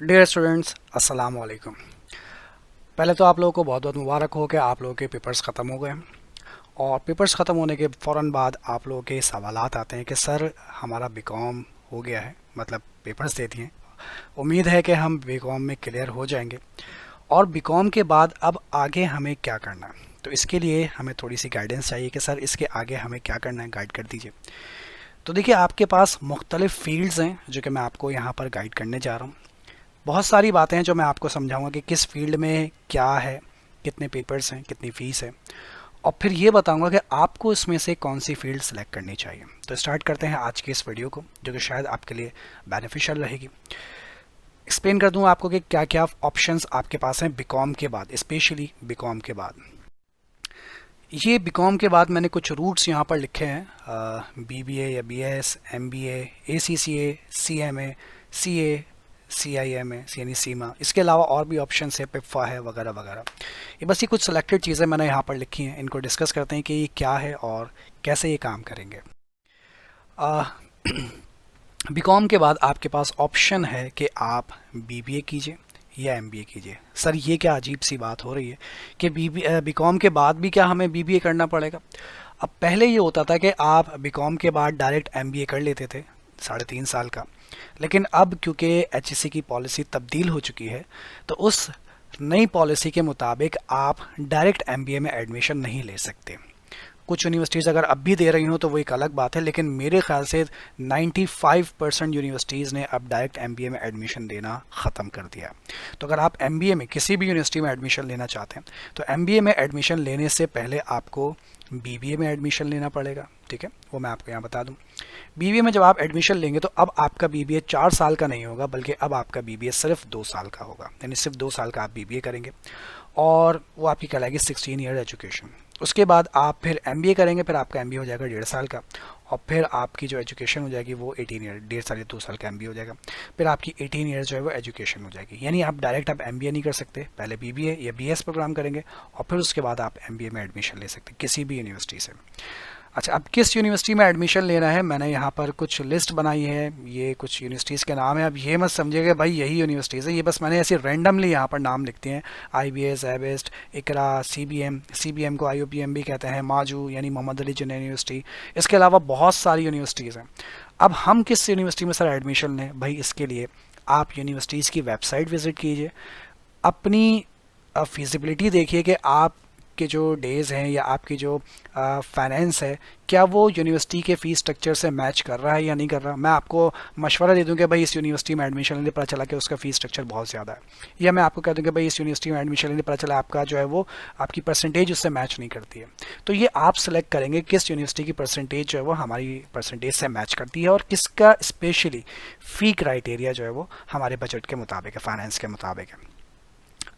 Dear students, अस्सलाम वालेकुम। पहले तो आप लोगों को बहुत बहुत मुबारक हो कि आप लोगों के पेपर्स ख़त्म हो गए। और पेपर्स ख़त्म होने के फ़ौरन बाद आप लोगों के सवालात आते हैं कि सर हमारा बीकॉम हो गया है, मतलब पेपर्स दे दिए, उम्मीद है कि हम बीकॉम में क्लियर हो जाएंगे और बीकॉम के बाद अब आगे हमें क्या करना है। तो इसके लिए हमें थोड़ी सी गाइडेंस चाहिए कि सर इसके आगे हमें क्या करना है, गाइड कर दीजिए। तो देखिए, आपके पास मुख्तलिफ़ फील्ड्स हैं जो कि मैं आपको यहाँ पर गाइड करने जा रहा हूँ। बहुत सारी बातें हैं जो मैं आपको समझाऊंगा कि किस फील्ड में क्या है, कितने पेपर्स हैं, कितनी फ़ीस है, और फिर ये बताऊंगा कि आपको इसमें से कौन सी फील्ड सेलेक्ट करनी चाहिए। तो स्टार्ट करते हैं आज के इस वीडियो को, जो कि शायद आपके लिए बेनिफिशियल रहेगी। एक्सप्लेन कर दूंगा आपको कि क्या क्या ऑप्शंस आपके पास हैं बीकॉम के बाद, स्पेशली बीकॉम के बाद। ये बीकॉम के बाद मैंने कुछ रूट्स यहाँ पर लिखे हैं: बीबीए या BS, MBA, ACCA, CMA, CA, CIMA यानी सीमा। इसके अलावा और भी ऑप्शन है, पिप्फा है, वगैरह वगैरह। ये कुछ सिलेक्टेड चीज़ें मैंने यहाँ पर लिखी हैं। इनको डिस्कस करते हैं कि ये क्या है और कैसे ये काम करेंगे। बीकॉम के बाद आपके पास ऑप्शन है कि आप बीबीए कीजिए या एमबीए कीजिए। सर ये क्या अजीब सी बात हो रही है कि बीकॉम के बाद भी क्या हमें बीबीए करना पड़ेगा? अब पहले ये होता था कि आप बीकॉम के बाद डायरेक्ट एमबीए कर लेते थे, 3.5 साल का। लेकिन अब क्योंकि एचईसी की पॉलिसी तब्दील हो चुकी है, तो उस नई पॉलिसी के मुताबिक आप डायरेक्ट एमबीए में एडमिशन नहीं ले सकते। कुछ यूनिवर्सिटीज़ अगर अब भी दे रही हो तो वो एक अलग बात है, लेकिन मेरे ख्याल से 95% यूनिवर्सिटीज़ ने अब डायरेक्ट एमबीए में एडमिशन देना ख़त्म कर दिया। तो अगर आप एमबीए में किसी भी यूनिवर्सिटी में एडमिशन लेना चाहते हैं तो एमबीए में एडमिशन लेने से पहले आपको बीबीए में एडमिशन लेना पड़ेगा। ठीक है, वो मैं आपको यहाँ बता दूँ। बीबीए में जब आप एडमिशन लेंगे तो अब आपका बीबीए 4 साल का नहीं होगा, बल्कि अब आपका बीबीए सिर्फ 2 साल का होगा, यानी सिर्फ 2 साल का आप बीबीए करेंगे और वो आपकी कहलाएगी 16 ईयर एजुकेशन। उसके बाद आप फिर एमबीए करेंगे, फिर आपका एमबीए हो जाएगा 1.5 साल का, और फिर आपकी जो एजुकेशन हो जाएगी वो 18 ईयर, 1.5 साल या 2 साल का एमबीए हो जाएगा। फिर आपकी 18 ईयर जो है वो एजुकेशन हो जाएगी। यानी आप डायरेक्ट आप एमबीए नहीं कर सकते, पहले बीबीए या बीएस प्रोग्राम करेंगे और फिर उसके बाद आप एमबीए में एडमिशन ले सकते किसी भी यूनिवर्सिटी से। अच्छा, अब किस यूनिवर्सिटी में एडमिशन लेना है, मैंने यहाँ पर कुछ लिस्ट बनाई है। ये कुछ यूनिवर्सिटीज़ के नाम है। अब ये मत समझिएगा भाई यही यूनिवर्सिटीज़ है, ये बस मैंने ऐसे रैंडमली यहाँ पर नाम लिखते हैं। आईबीएस, एबेस्ट, इकरा, सीबीएम, सीबीएम को आईयूपीएम भी कहते हैं, माजू यानी मोहम्मद अली जिन्ना यूनिवर्सिटी। इसके अलावा बहुत सारी यूनिवर्सिटीज़ हैं। अब हम किस यूनिवर्सिटी में सर एडमिशन लें भाई? इसके लिए आप यूनिवर्सिटीज़ की वेबसाइट विज़िट कीजिए, अपनी फिजिबिलिटी देखिए कि आप के जो डेज़ हैं या आपकी जो फाइनेंस है, क्या वो यूनिवर्सिटी के फ़ीस स्ट्रक्चर से मैच कर रहा है या नहीं कर रहा। मैं आपको मशवरा दे दूं कि भाई इस यूनिवर्सिटी में एडमिशन लेने पता चला कि उसका फ़ीस स्ट्रक्चर बहुत ज़्यादा है, या मैं आपको कह दूं कि भाई इस यूनिवर्सिटी में एडमिशन लेने पता चला आपका जो है वो आपकी परसेंटेज उससे मैच नहीं करती है। तो ये आप सेलेक्ट करेंगे किस यूनिवर्सिटी की परसेंटेज जो है वो हमारी परसेंटेज से मैच करती है और किसका स्पेशली फ़ी क्राइटेरिया जो है वो हमारे बजट के मुताबिक है, फाइनेंस के मुताबिक है।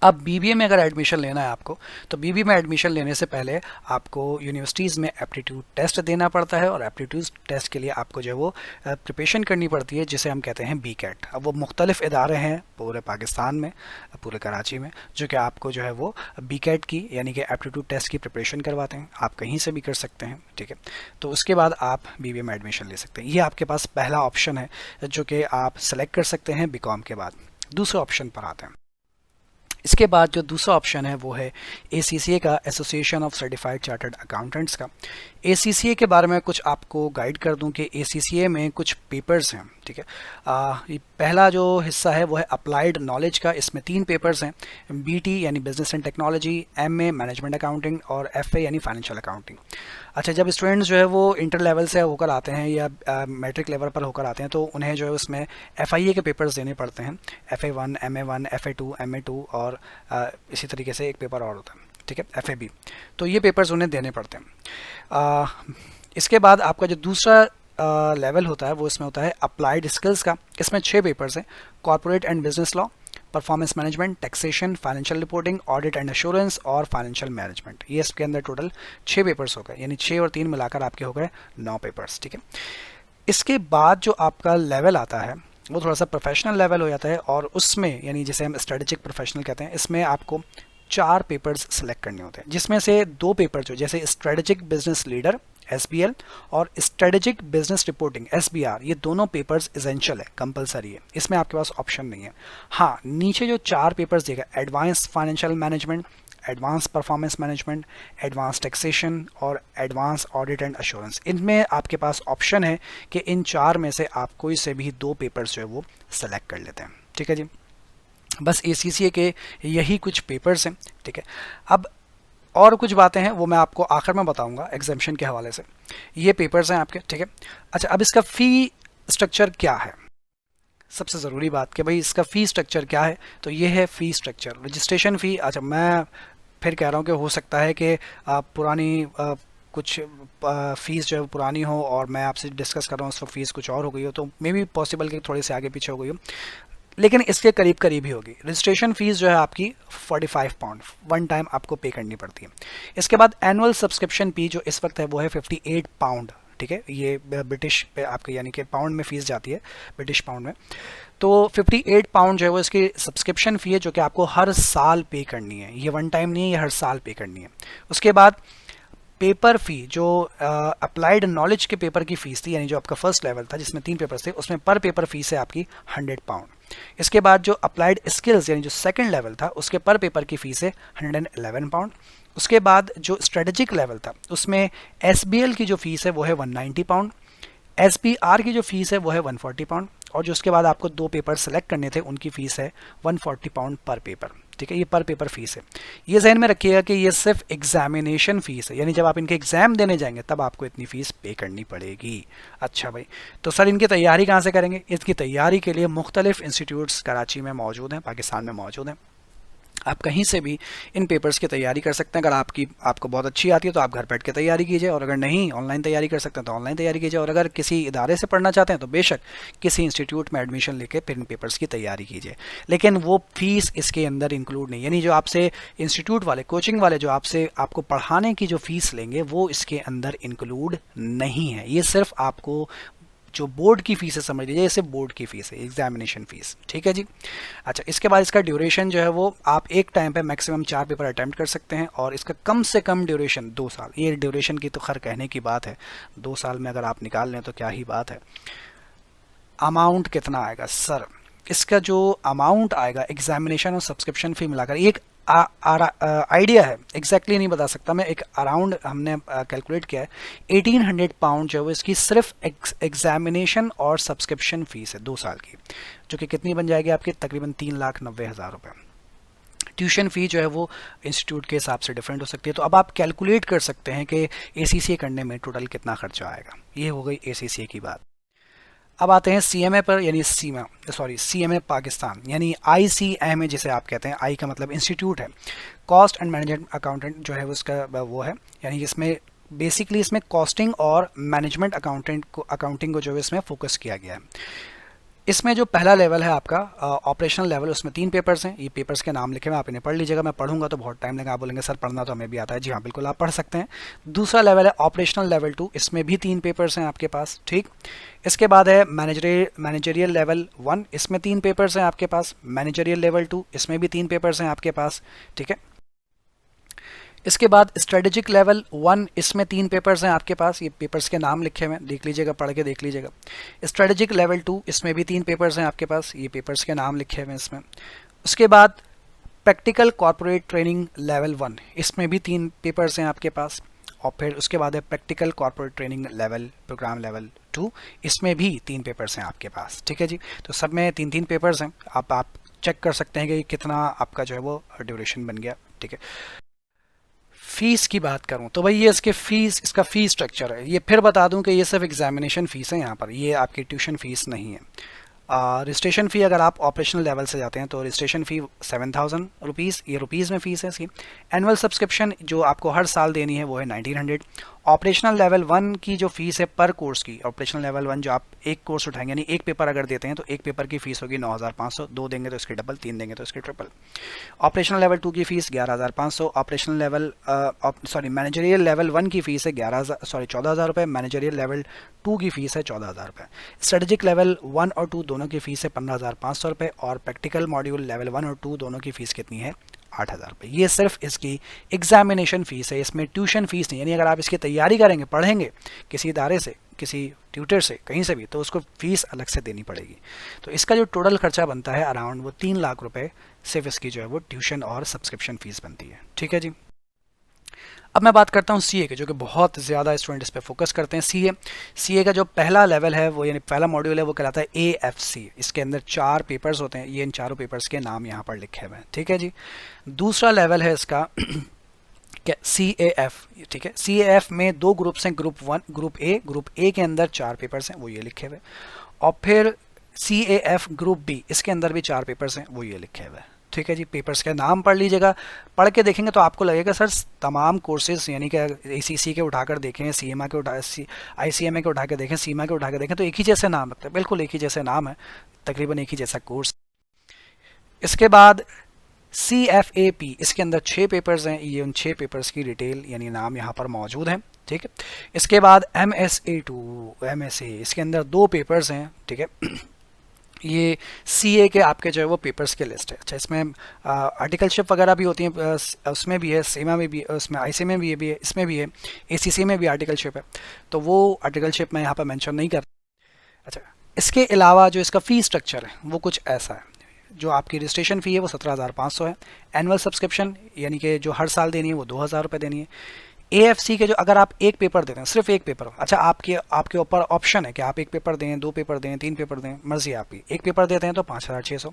अब बीबीए में अगर एडमिशन लेना है आपको, तो बीबीए में एडमिशन लेने से पहले आपको यूनिवर्सिटीज़ में एप्टीट्यूड टेस्ट देना पड़ता है, और एप्टीट्यूड टेस्ट के लिए आपको जो है वो प्रिपरेशन करनी पड़ती है, जिसे हम कहते हैं बीकेट। अब वो मुख्तलिफ इदारे हैं पूरे पाकिस्तान में, पूरे कराची में, जो कि आपको जो है वो बीकेट की यानी कि एप्टीट्यूड टेस्ट की प्रिपरेशन करवाते हैं। आप कहीं से भी कर सकते हैं, ठीक है। तो उसके बाद आप बीबीए में एडमिशन ले सकते हैं। ये आपके पास पहला ऑप्शन है जो कि आप सेलेक्ट कर सकते हैं बीकॉम के बाद। दूसरे ऑप्शन पर आते हैं। इसके बाद जो दूसरा ऑप्शन है वो है एसीसीए का, association of certified chartered accountants का। एसीसीए के बारे में कुछ आपको गाइड कर दूं कि एसीसीए में कुछ पेपर्स हैं, ठीक है। ये पहला जो हिस्सा है वो है अप्लाइड नॉलेज का। इसमें 3 पेपर्स हैं: बीटी यानी business and technology, MA management accounting और एफए यानी फाइनेंशियल अकाउंटिंग। अच्छा, जब स्टूडेंट्स जो है वो इंटर लेवल से होकर आते हैं या मैट्रिक लेवल पर होकर आते हैं तो उन्हें जो है उसमें एफआईए के पेपर्स देने पड़ते हैं। FA1, MA1, FA2, MA2 और इसी तरीके से एक पेपर और होता है, ठीक है, FAB। तो ये पेपर्स उन्हें देने पड़ते हैं। इसके बाद आपका जो दूसरा लेवल होता है वो इसमें होता है अप्लाइड स्किल्स का। इसमें 6 पेपर्स हैं: corporate and business law, performance management, taxation, financial reporting, audit and assurance और फाइनेंशियल मैनेजमेंट। ये इसके अंदर टोटल 6 पेपर्स हो गए, यानी 6 और 3 मिलाकर आपके हो गए 9 पेपर्स, ठीक है। इसके बाद जो आपका लेवल आता है वो थोड़ा सा प्रोफेशनल लेवल हो जाता है, और उसमें यानी जिसे हम स्ट्रेटेजिक प्रोफेशनल कहते हैं, इसमें आपको 4 पेपर्स सेलेक्ट करने होते हैं, जिसमें से 2 पेपर जो जैसे स्ट्रेटेजिक बिजनेस लीडर SBL, और स्ट्रेटेजिक बिजनेस रिपोर्टिंग SBR, ये दोनों पेपर्स एसेंशियल है, कंपलसरी है, इसमें आपके पास ऑप्शन नहीं है। हाँ, नीचे जो 4 पेपर्स दिए गए, advance financial management, advance performance management, advance taxation और एडवांस ऑडिट एंड अश्योरेंस, इनमें आपके पास ऑप्शन है कि इन 4 में से आप कोई से भी 2 पेपर्स जो है वो सेलेक्ट कर लेते हैं। ठीक है जी, बस ACCA के यही कुछ पेपर्स हैं। ठीक है, अब और कुछ बातें हैं वो मैं आपको आखिर में बताऊंगा एग्जामिशन के हवाले से। ये पेपर्स हैं आपके। ठीक है, अच्छा, अब इसका फ़ी स्ट्रक्चर क्या है, सबसे ज़रूरी बात कि भाई इसका फ़ी स्ट्रक्चर क्या है। तो ये है फ़ी स्ट्रक्चर, रजिस्ट्रेशन फ़ी। अच्छा, मैं फिर कह रहा हूँ कि हो सकता है कि पुरानी कुछ फ़ीस जो है पुरानी हो और मैं आपसे डिस्कस कर रहा हूँ उस वक्त फ़ीस कुछ और हो गई हो, तो मे बी पॉसिबल कि थोड़ी सी आगे पीछे हो गई हो, लेकिन इसके करीब करीब ही होगी। रजिस्ट्रेशन फ़ीस जो है आपकी 45 पाउंड वन टाइम आपको पे करनी पड़ती है। इसके बाद एनुअल सब्सक्रिप्शन फ़ी जो इस वक्त है वो है 58 पाउंड। ठीक है, ये ब्रिटिश पे आपके यानी कि पाउंड में फ़ीस जाती है, ब्रिटिश पाउंड में। तो 58 पाउंड जो है वो इसकी सब्सक्रिप्शन फ़ी है जो कि आपको हर साल पे करनी है, ये वन टाइम नहीं है, ये हर साल पे करनी है। उसके बाद पेपर फ़ी जो अप्लाइड नॉलेज के पेपर की फ़ीस थी, यानी जो आपका फर्स्ट लेवल था जिसमें 3 पेपर्स थे, उसमें पर पेपर फ़ीस है आपकी 100 पाउंड। इसके बाद जो अप्लाइड स्किल्स यानी जो सेकंड लेवल था उसके पर पेपर की फ़ीस है 111 पाउंड। उसके बाद जो स्ट्रेटेजिक लेवल था उसमें SBL की जो फ़ीस है वो है 190 पाउंड, SBR की जो फ़ीस है वो है 140 पाउंड, और जो उसके बाद आपको 2 पेपर सेलेक्ट करने थे उनकी फ़ीस है 140 पाउंड पर पेपर। ठीक है, ये पर पेपर फ़ीस है। ये जहन में रखिएगा कि ये सिर्फ एग्जामिनेशन फ़ीस है, यानी जब आप इनके एग्ज़ाम देने जाएंगे तब आपको इतनी फ़ीस पे करनी पड़ेगी। अच्छा भाई, तो सर इनकी तैयारी कहाँ से करेंगे? इसकी तैयारी के लिए मुख्तलिफ इंस्टीट्यूट्स कराची में मौजूद हैं, पाकिस्तान में मौजूद हैं। आप कहीं से भी इन पेपर्स की तैयारी कर सकते हैं। अगर आपको बहुत अच्छी आती है तो आप घर बैठ के तैयारी कीजिए, और अगर नहीं ऑनलाइन तैयारी कर सकते हैं तो ऑनलाइन तैयारी कीजिए, और अगर किसी इदारे से पढ़ना चाहते हैं तो बेशक किसी इंस्टीट्यूट में एडमिशन लेके फिर इन पेपर्स की तैयारी कीजिए। लेकिन वो फीस इसके अंदर इंक्लूड नहीं, यानी जो आपसे इंस्टीट्यूट वाले, कोचिंग वाले जो आपको पढ़ाने की जो फीस लेंगे वो इसके अंदर इंक्लूड नहीं है। ये सिर्फ आपको जो बोर्ड की फीस है समझ लीजिए, सिर्फ बोर्ड की फीस है, एग्जामिनेशन फीस। ठीक है जी। अच्छा, इसके बाद इसका ड्यूरेशन जो है वो आप एक टाइम पे मैक्सिमम 4 पेपर अटैम्प्ट कर सकते हैं, और इसका कम से कम ड्यूरेशन 2 साल। ये ड्यूरेशन की तो खैर कहने की बात है, 2 साल में अगर आप निकाल लें तो क्या ही बात है। अमाउंट कितना आएगा सर? इसका जो अमाउंट आएगा एग्जामिनेशन और सब्सक्रिप्शन फ़ी मिलाकर, एक आइडिया है, एग्जैक्टली नहीं बता सकता मैं, एक अराउंड हमने कैलकुलेट किया है 1800 पाउंड जो है वो इसकी सिर्फ एग्जामिनेशन और सब्सक्रिप्शन फ़ीस है 2 साल की, जो कि कितनी बन जाएगी आपकी? तकरीबन 3,90,000 रुपये। ट्यूशन फ़ी जो है वो इंस्टीट्यूट के हिसाब से डिफरेंट हो सकती है। तो अब आप कैलकुलेट कर सकते हैं कि ACCA करने में टोटल कितना खर्चा आएगा। ये हो गई ACCA की बात। अब आते हैं CMA पर, यानी CMA पाकिस्तान, यानी ICMA जिसे आप कहते हैं। आई का मतलब इंस्टीट्यूट है, कॉस्ट एंड मैनेजमेंट अकाउंटेंट जो है उसका वो है, यानी इसमें बेसिकली इसमें कॉस्टिंग और मैनेजमेंट अकाउंटिंग को जो है इसमें फोकस किया गया है। इसमें जो पहला लेवल है आपका ऑपरेशनल लेवल, उसमें 3 पेपर्स हैं। ये पेपर्स के नाम लिखे हुए, आप इन्हें पढ़ लीजिएगा। मैं पढ़ूंगा तो बहुत टाइम लगेगा, आप बोलेंगे सर पढ़ना तो हमें भी आता है। जी हाँ, बिल्कुल आप पढ़ सकते हैं। दूसरा लेवल है ऑपरेशनल लेवल 2, इसमें भी 3 पेपर्स हैं आपके पास। ठीक, इसके बाद है मैनेजरियल लेवल 1, इसमें 3 पेपर्स हैं आपके पास। मैनेजरियल लेवल 2, इसमें भी 3 पेपर्स हैं आपके पास। ठीक है, इसके बाद स्ट्रेटेजिक लेवल 1, इसमें 3 पेपर्स हैं आपके पास। ये पेपर्स के नाम लिखे हुए हैं, देख लीजिएगा, पढ़ के देख लीजिएगा। स्ट्रेटेजिक लेवल 2, इसमें भी 3 पेपर्स हैं आपके पास। ये पेपर्स के नाम लिखे हुए हैं इसमें। उसके बाद प्रैक्टिकल कॉर्पोरेट ट्रेनिंग लेवल 1, इसमें भी 3 पेपर्स हैं आपके पास। और फिर उसके बाद है practical corporate training program level 2, इसमें भी 3 पेपर्स हैं आपके पास। ठीक है जी, तो सब में 3-3 पेपर्स हैं। आप चेक कर सकते हैं कि कितना आपका जो है वो ड्यूरेशन बन गया। ठीक है, फीस की बात करूं तो भाई ये इसका फ़ी स्ट्रक्चर है। ये फिर बता दूं कि ये सिर्फ एग्जामिनेशन फ़ीस है, यहाँ पर ये आपकी ट्यूशन फ़ीस नहीं है। रजिस्ट्रेशन फ़ी अगर आप ऑपरेशनल लेवल से जाते हैं तो रजिस्ट्रेशन फ़ी 7,000 रुपीज़, ये रुपीज़ में फ़ीस है इसकी। एनुअल सब्सक्रिप्शन जो आपको हर साल देनी है वो है 1900। ऑपरेशनल लेवल 1 की जो फ़ीस है पर कोर्स की, ऑपरेशनल लेवल 1 जो आप एक कोर्स उठाएंगे, यानी एक पेपर अगर देते हैं तो एक पेपर की फ़ीस होगी 9,500, 2 देंगे तो इसकी डबल, 3 देंगे तो इसकी ट्रिपल। ऑपरेशनल लेवल 2 की fees 11,500। Operational level managerial level 1 की फ़ीस है 14,000 रुपये। मैनेजरियल लेवल 2 की फ़ीस है 14,000 रुपये। स्ट्रेटेजिक लेवल 1 और 2 दोनों की फ़ीस है 15,500 रुपये। और प्रैक्टिकल मॉड्यूल लेवल 1 और 2 दोनों की फ़ीस कितनी है? 8,000 रुपये। ये सिर्फ इसकी एग्जामिनेशन फ़ीस है, इसमें ट्यूशन फ़ीस नहीं। यानी अगर आप इसकी तैयारी करेंगे, पढ़ेंगे किसी इदारे से, किसी ट्यूटर से, कहीं से भी, तो उसको फ़ीस अलग से देनी पड़ेगी। तो इसका जो टोटल खर्चा बनता है अराउंड वो 3 लाख रुपए सिर्फ इसकी जो है वो ट्यूशन और सब्सक्रिप्शन फ़ीस बनती है। ठीक है जी। अब मैं बात करता हूँ सीए के, जो कि बहुत ज़्यादा स्टूडेंट इस पर फोकस करते हैं। सीए का जो पहला लेवल है वो, यानी पहला मॉड्यूल है, वो कहलाता है एएफसी। इसके अंदर 4 पेपर्स होते हैं। ये इन चारों पेपर्स के नाम यहाँ पर लिखे हुए हैं। ठीक है जी। दूसरा लेवल है इसका क्या, CAF। ठीक है, CAF में 2 ग्रुप्स हैं, ग्रुप 1, ग्रुप ए के अंदर 4 पेपर्स हैं, वो ये लिखे हुए। और फिर CAF ग्रुप बी, इसके अंदर भी 4 पेपर्स हैं, वो ये लिखे हुए। ठीक है जी। पेपर्स के नाम पढ़ लीजिएगा, पढ़ के देखेंगे तो आपको लगेगा सर तमाम कोर्सेज, यानी कि ACC के उठाकर देखें, CMA के ICMA के उठा के देखें, सीमा के उठा के देखें, तो एक ही जैसे नाम लगता है, बिल्कुल एक ही जैसे नाम है, तकरीबन एक ही जैसा कोर्स। इसके बाद CFAP, इसके अंदर 6 पेपर्स हैं। ये उन 6 पेपर्स की डिटेल यानी नाम यहाँ पर मौजूद हैं। ठीक है। इसके बाद MSA, इसके अंदर 2 पेपर्स हैं। ठीक है। ये CA के आपके जो है वो पेपर्स के लिस्ट है। अच्छा, इसमें आर्टिकलशिप वगैरह भी होती हैं, उसमें भी है, सीमा में भी, उसमें IC में भी है, इसमें भी है, ACC में भी आर्टिकलशिप है, तो वो आर्टिकलशिप मैं यहाँ पर मेंशन नहीं कर। अच्छा, इसके अलावा जो इसका फ़ी स्ट्रक्चर है वो कुछ ऐसा है। जो आपकी रजिस्ट्रेशन फ़ी है वो 17,500 है। एनुअल सब्सक्रिप्शन यानी कि जो हर साल देनी है वो 2,000 रुपये देनी है। AFC के जो, अगर आप एक पेपर देते हैं, सिर्फ एक पेपर, अच्छा आपके ऊपर ऑप्शन है कि आप 1 पेपर दें, 2 पेपर दें, 3 पेपर दें, मर्जी है आपकी। 1 पेपर देते हैं तो 5,600,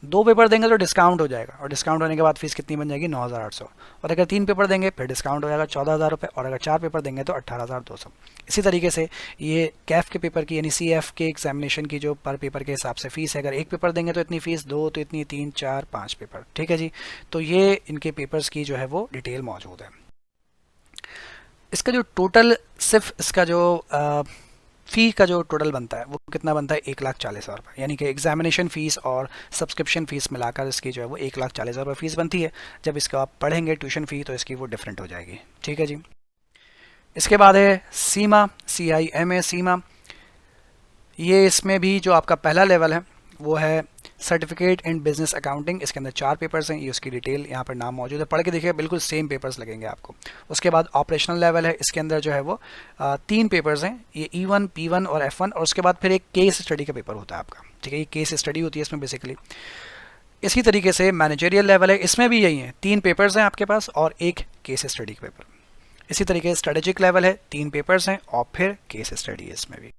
2 पेपर देंगे तो डिस्काउंट हो जाएगा, और डिस्काउंट होने के बाद फीस कितनी बन जाएगी, 9,800। और अगर 3 पेपर देंगे फिर डिस्काउंट हो जाएगा 14,000 रुपये, और अगर 4 पेपर देंगे तो 18,200। इसी तरीके से ये कैफ के पेपर की, यानी CF के एग्जामिनेशन की जो पर पेपर के हिसाब से फ़ीस है, अगर 1 पेपर देंगे तो इतनी फ़ीस, 2 तो इतनी, 3, 4, 5 पेपर। ठीक है जी। तो ये इनके पेपर्स की जो है वो डिटेल मौजूद है। इसका जो टोटल, सिर्फ इसका जो फ़ी का जो टोटल बनता है वो कितना बनता है, 1,40,000 रुपये। यानी कि एग्जामिनेशन फ़ीस और सब्सक्रिप्शन फ़ीस मिलाकर इसकी जो है वो 1,40,000 रुपये फ़ीस बनती है। जब इसका आप पढ़ेंगे ट्यूशन फ़ी तो इसकी वो डिफरेंट हो जाएगी। ठीक है जी। इसके बाद है सीमा, CIMA सीमा। ये इसमें भी जो आपका पहला लेवल है वो है सर्टिफिकेट इन बिजनेस अकाउंटिंग। इसके अंदर 4 पेपर्स हैं, ये उसकी डिटेल यहाँ पर नाम मौजूद है, पढ़ के देखिए बिल्कुल सेम पेपर्स लगेंगे आपको। उसके बाद ऑपरेशनल लेवल है, इसके अंदर जो है वो 3 पेपर्स हैं, ये E1, P1 और F1। और उसके बाद फिर एक केस स्टडी का पेपर होता है आपका। ठीक है, ये केस स्टडी होती है इसमें बेसिकली। इसी तरीके से मैनेजरियल लेवल है, इसमें भी यही है, 3 पेपर्स हैं आपके पास और एक केस स्टडी का पेपर। इसी तरीके से स्ट्रेटेजिक लेवल है, 3 पेपर्स हैं और फिर केस स्टडी है इसमें भी।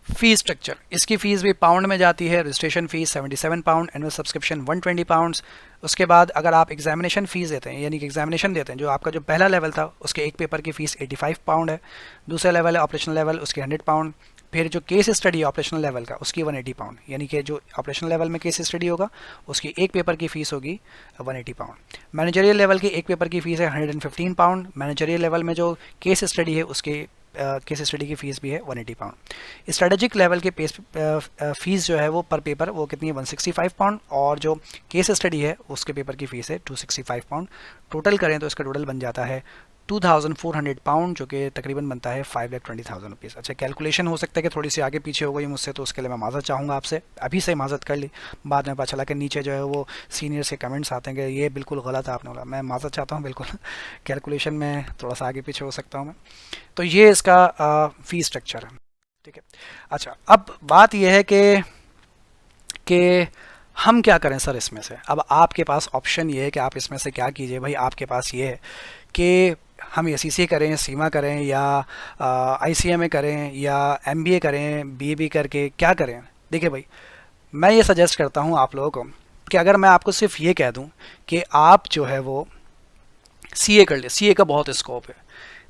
फी स्ट्रक्चर, इसकी फ़ीस भी पाउंड में जाती है। Registration fees 77 pound, annual subscription 120 pounds. उसके बाद अगर आप एग्जामिनेशन फ़ीस देते हैं, यानी कि एग्जामिनेशन देते हैं, जो आपका जो पहला लेवल था उसके 1 पेपर की फ़ीस 85 पाउंड है। दूसरा लेवल है ऑपरेशनल लेवल, उसके 100 पाउंड। फिर जो केस स्टडी है ऑपरेशनल लेवल का, उसकी 180 पाउंड। यानी कि जो ऑपरेशनल लेवल में केस स्टडी होगा उसकी 1 पेपर की फ़ीस होगी 180 पाउंड। मैनेजरियल लेवल की 1 पेपर की फ़ीस है 115 पाउंड। मैनेजरियल लेवल में जो केस स्टडी है उसके केस स्टडी की फ़ीस भी है 180 पाउंड। स्ट्रेटेजिक लेवल के फ़ीस जो है वो पर पेपर वो कितनी है, 165 पाउंड। और जो केस स्टडी है उसके पेपर की फ़ीस है 265 पाउंड। टोटल करें तो इसका टोटल बन जाता है 2,400 पाउंड, जो कि तकरीबन बनता है 5,20,000 रुपीज़। अच्छा, कैलकुलेशन हो सकता है कि थोड़ी सी आगे पीछे हो गई मुझसे, तो उसके लिए मैं माज़रत चाहूँगा आपसे, अभी से माज़रत कर ली, बाद में पता चला कि नीचे जो है वो सीनियर से कमेंट्स आते हैं कि ये बिल्कुल गलत है आपने बोला। मैं माज़रत चाहता हूँ, बिल्कुल कैलकुलेशन में थोड़ा सा आगे पीछे हो सकता हूँ मैं। तो ये इसका फ़ी स्ट्रक्चर है। ठीक है। अच्छा, अब बात यह है कि हम क्या करें सर इसमें से। अब आपके पास ऑप्शन ये है कि आप इसमें से क्या कीजिए। भाई आपके पास ये है कि हम ACC करें, सीमा करें, या ICMA करें, या MBA करें, BA करके क्या करें। देखिए भाई, मैं ये सजेस्ट करता हूँ आप लोगों को कि अगर मैं आपको सिर्फ ये कह दूँ कि आप जो है वो CA कर ले, CA का बहुत स्कोप है,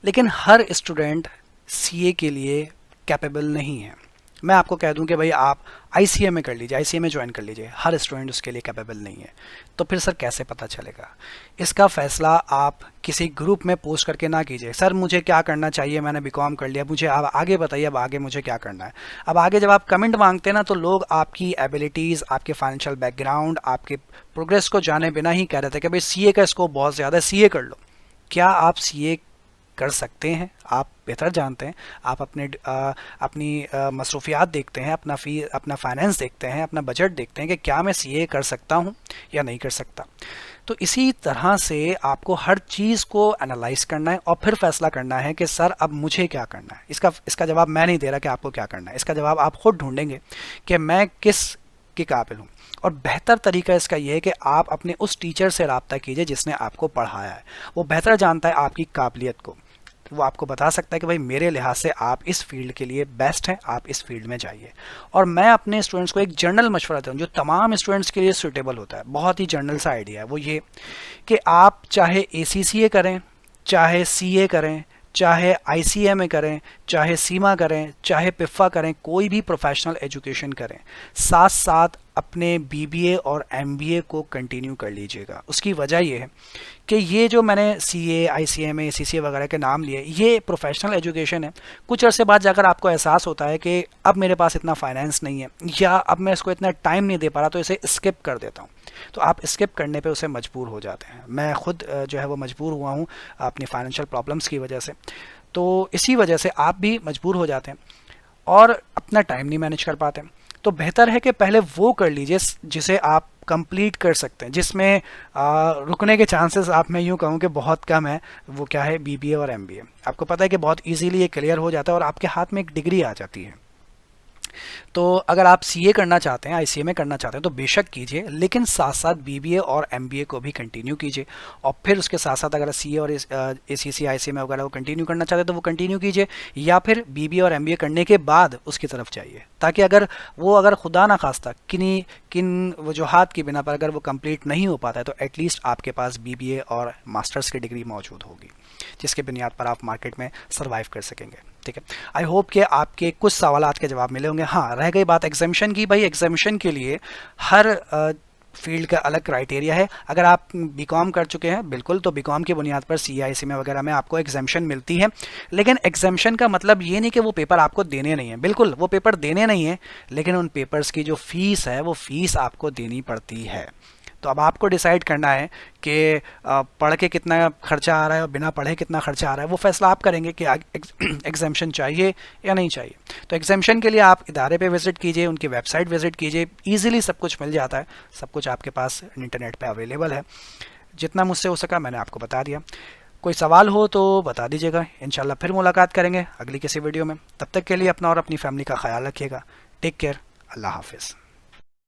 लेकिन हर स्टूडेंट CA के लिए कैपेबल नहीं है। मैं आपको कह दूं कि भाई आप ICMA कर लीजिए, ICMA ज्वाइन कर लीजिए, हर स्टूडेंट उसके लिए कैपेबल नहीं है। तो फिर सर कैसे पता चलेगा? इसका फ़ैसला आप किसी ग्रुप में पोस्ट करके ना कीजिए, सर मुझे क्या करना चाहिए, मैंने BCom कर लिया, मुझे अब आगे बताइए, अब आगे मुझे क्या करना है। अब आगे जब आप कमेंट मांगते हैं ना, तो लोग आपकी एबिलिटीज़, आपके फाइनेंशियल बैकग्राउंड, आपके प्रोग्रेस को जाने बिना ही कह रहे थे कि भाई CA का स्कोप बहुत ज़्यादा है, CA कर लो। क्या आप CA कर सकते हैं, आप बेहतर जानते हैं। आप अपनी मसरूफियात देखते हैं, अपना फाइनेंस देखते हैं, अपना बजट देखते हैं कि क्या मैं सीए कर सकता हूं या नहीं कर सकता। तो इसी तरह से आपको हर चीज़ को एनालाइज करना है और फिर फैसला करना है कि सर अब मुझे क्या करना है। इसका जवाब मैं नहीं दे रहा कि आपको क्या करना है, इसका जवाब आप खुद ढूंढेंगे कि मैं किस के काबिल हूँ। और बेहतर तरीका इसका यह है कि आप अपने उस टीचर से रब्ता कीजिए जिसने आपको पढ़ाया है। वो बेहतर जानता है आपकी काबिलियत को, वो आपको बता सकता है कि भाई मेरे लिहाज से आप इस फील्ड के लिए बेस्ट हैं, आप इस फील्ड में जाइए। और मैं अपने स्टूडेंट्स को एक जनरल मशवरा देता हूँ जो तमाम स्टूडेंट्स के लिए सूटेबल होता है, बहुत ही जनरल सा आइडिया है, वो ये कि आप चाहे ACCA करें, चाहे CA करें, चाहे ICMA करें, चाहे सीमा करें, चाहे पिफ़ा करें, कोई भी प्रोफेशनल एजुकेशन करें, साथ साथ अपने BBA और MBA को कंटिन्यू कर लीजिएगा। उसकी वजह यह है कि ये जो मैंने CA, ICMA, CCA वगैरह के नाम लिए, ये प्रोफेशनल एजुकेशन है। कुछ अरसे बाद जाकर आपको एहसास होता है कि अब मेरे पास इतना फाइनेंस नहीं है या अब मैं इसको इतना टाइम नहीं दे पा रहा, तो इसे स्किप कर देता हूँ। तो आप स्किप करने पे उसे मजबूर हो जाते हैं। मैं खुद जो है वो मजबूर हुआ हूँ अपनी फाइनेंशियल प्रॉब्लम्स की वजह से। तो इसी वजह से आप भी मजबूर हो जाते हैं और अपना टाइम नहीं मैनेज कर पाते। तो बेहतर है कि पहले वो कर लीजिए जिसे आप कंप्लीट कर सकते हैं, जिसमें रुकने के चांसेस आप मैं यूँ कहूँ कि बहुत कम है। वो क्या है, BBA और MBA। आपको पता है कि बहुत इजीली ये क्लियर हो जाता है और आपके हाथ में एक डिग्री आ जाती है। तो अगर आप CA करना चाहते हैं, ICMA करना चाहते हैं तो बेशक कीजिए, लेकिन साथ साथ BBA और MBA को भी कंटिन्यू कीजिए। और फिर उसके साथ साथ अगर CA और ACC ICMA वगैरह को कंटिन्यू करना चाहते हैं तो वो कंटिन्यू कीजिए, या फिर BBA और MBA करने के बाद उसकी तरफ जाइए, ताकि अगर खुदा ना खास्ता किन वजूहात की बिना पर अगर वो कंप्लीट नहीं हो पाता है तो एटलीस्ट आपके पास BBA और मास्टर्स की डिग्री मौजूद होगी, जिसके बुनियाद पर आप मार्केट में सर्वाइव कर सकेंगे। ठीक है, आई होप कि आपके कुछ सवालात के जवाब मिले होंगे। हाँ, रह गई बात एग्जामिशन की। भाई एग्जामिशन के लिए हर फील्ड का अलग क्राइटेरिया है। अगर आप BCom कर चुके हैं बिल्कुल, तो BCom की बुनियाद पर CA ICMA वगैरह में आपको एग्जामिशन मिलती है। लेकिन एग्जामिशन का मतलब ये नहीं कि वो पेपर आपको देने नहीं है, बिल्कुल वो पेपर देने नहीं है, लेकिन उन पेपर्स की जो फीस है वो फीस आपको देनी पड़ती है। तो अब आपको डिसाइड करना है कि पढ़ के कितना खर्चा आ रहा है और बिना पढ़े कितना खर्चा आ रहा है। वो फैसला आप करेंगे कि एग्जामिशन चाहिए या नहीं चाहिए। तो एग्जामिशन के लिए आप इदारे पे विज़िट कीजिए, उनकी वेबसाइट विज़िट कीजिए, ईजिली सब कुछ मिल जाता है, सब कुछ आपके पास इंटरनेट पे अवेलेबल है। जितना मुझसे हो सका मैंने आपको बता दिया। कोई सवाल हो तो बता दीजिएगा, इंशाल्लाह फिर मुलाकात करेंगे अगली किसी वीडियो में। तब तक के लिए अपना और अपनी फैमिली का ख्याल रखिएगा। टेक केयर, अल्लाह हाफिज़।